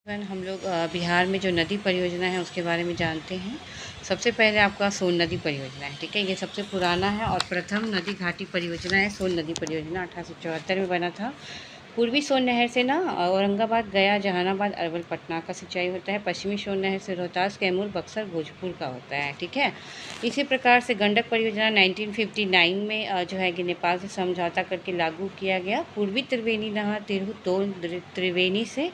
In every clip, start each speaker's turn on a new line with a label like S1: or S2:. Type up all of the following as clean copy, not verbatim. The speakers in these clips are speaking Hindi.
S1: हम लोग बिहार में जो नदी परियोजना है उसके बारे में जानते हैं। सबसे पहले आपका सोन नदी परियोजना है, ठीक है। ये सबसे पुराना है और प्रथम नदी घाटी परियोजना है। सोन नदी परियोजना 1874 में बना था। पूर्वी सोन नहर से ना औरंगाबाद, गया, जहानाबाद, अरवल, पटना का सिंचाई होता है। पश्चिमी सोन नहर से रोहतास, कैमूर, बक्सर, भोजपुर का होता है, ठीक है। इसी प्रकार से गंडक परियोजना 1959 में जो है कि नेपाल से समझौता करके लागू किया गया। पूर्वी त्रिवेणी नहर तिरहुतोन त्रिवेणी से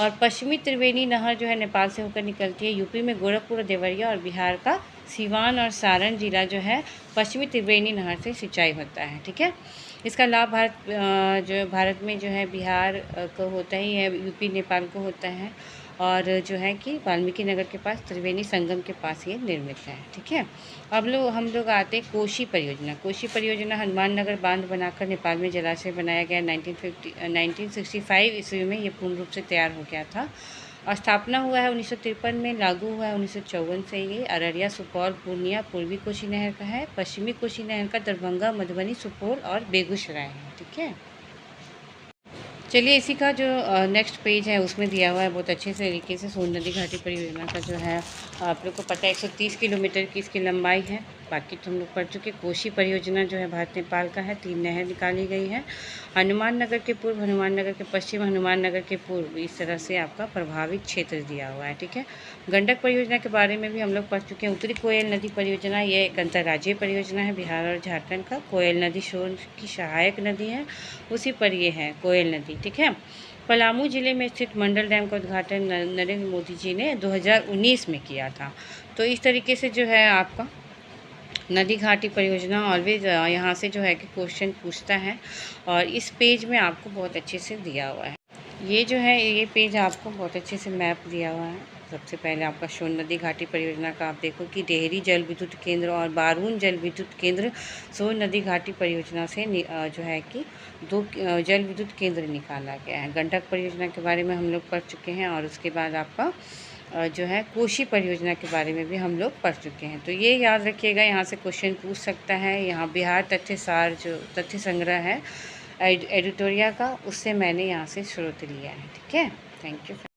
S1: और पश्चिमी त्रिवेणी नहर जो है नेपाल से होकर निकलती है। यूपी में गोरखपुर, देवरिया और बिहार का सीवान और सारण जिला जो है पश्चिमी त्रिवेणी नहर से सिंचाई होता है, ठीक है। इसका लाभ भारत में जो है बिहार को होता ही है, यूपी नेपाल को होता है और जो है कि वाल्मीकि नगर के पास त्रिवेणी संगम के पास ये निर्मित है, ठीक है। अब हम लोग आते हैं कोशी परियोजना। कोशी परियोजना हनुमान नगर बांध बनाकर नेपाल में जलाशय बनाया गया। 1965 ईस्वी में ये पूर्ण रूप से तैयार हो गया था और स्थापना हुआ है 1953 में, लागू हुआ है 1954 से। ये अररिया, सुपौल, पूर्णिया पूर्वी कोशी नहर का है। पश्चिमी कोशी नहर का दरभंगा, मधुबनी, सुपौल और बेगूसराय है, ठीक है। चलिए इसी का जो नेक्स्ट पेज है उसमें दिया हुआ है बहुत अच्छे से तरीके से। सोन नदी घाटी परियोजना का जो है आप लोग को पता है 130 किलोमीटर की इसकी लंबाई है। बाकी तो हम लोग पढ़ चुके। कोशी परियोजना जो है भारत नेपाल का है। 3 नहर निकाली गई है। हनुमान नगर के पूर्व, हनुमान नगर के पश्चिम, हनुमान नगर के पूर्व, इस तरह से आपका प्रभावित क्षेत्र दिया हुआ है, ठीक है। गंडक परियोजना के बारे में भी हम लोग पढ़ चुके हैं। उत्तरी कोयल नदी परियोजना ये एक अंतर्राज्यीय परियोजना है बिहार और झारखंड का। कोयल नदी सोन की सहायक नदी है, उसी पर ये है कोयल नदी, ठीक है। पलामू जिले में स्थित मंडल डैम का उद्घाटन नरेंद्र मोदी जी ने 2019 में किया था। तो इस तरीके से जो है आपका नदी घाटी परियोजना ऑलवेज यहाँ से जो है कि क्वेश्चन पूछता है और इस पेज में आपको बहुत अच्छे से दिया हुआ है। ये जो है ये पेज आपको बहुत अच्छे से मैप दिया हुआ है। सबसे पहले आपका सोन नदी घाटी परियोजना का आप देखो कि डेहरी जल विद्युत केंद्र और बारून जल विद्युत केंद्र सोन नदी घाटी परियोजना से जो है कि 2 जल विद्युत केंद्र निकाला गया है। गंडक परियोजना के बारे में हम लोग पढ़ चुके हैं और उसके बाद आपका जो है कोशी परियोजना के बारे में भी हम लोग पढ़ चुके हैं। तो ये याद रखिएगा, यहाँ से क्वेश्चन पूछ सकता है। यहाँ बिहार तथ्य सार जो तथ्य संग्रह है एडिटोरिया का, उससे मैंने यहाँ से स्रोत लिया है, ठीक है। Thank you.